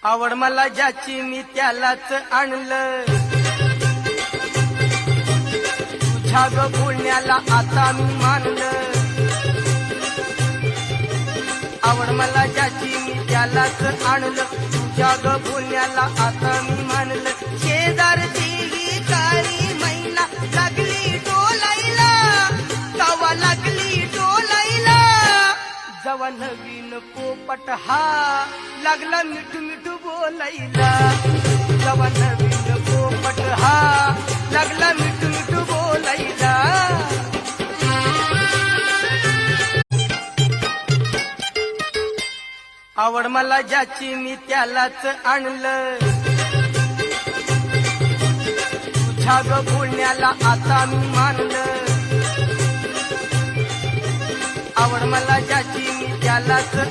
आवड मला ज्याची मी त्यालाच आणलं, तुझ्या ग बोलण्याला आता मी मानलं. आवड मला ज्याची मी त्यालाच आणलं, तुझ्या ग बोलण्याला आता मी मानलं. शेजारची ही काळी मैना लागली डोलायला, तवा लागली डोलायला. जवा नवीन पोपट हा लागला मिठू मिठू बोलायला, जवा नवीन पोपट हा लागला मिठू मिठू बोलायला. आवड मला ज्याची मी त्यालाच आणलं, तुझ्या ग बोलण्याला आता मी मानलं. आवड मला ज्याची मी त्यालाच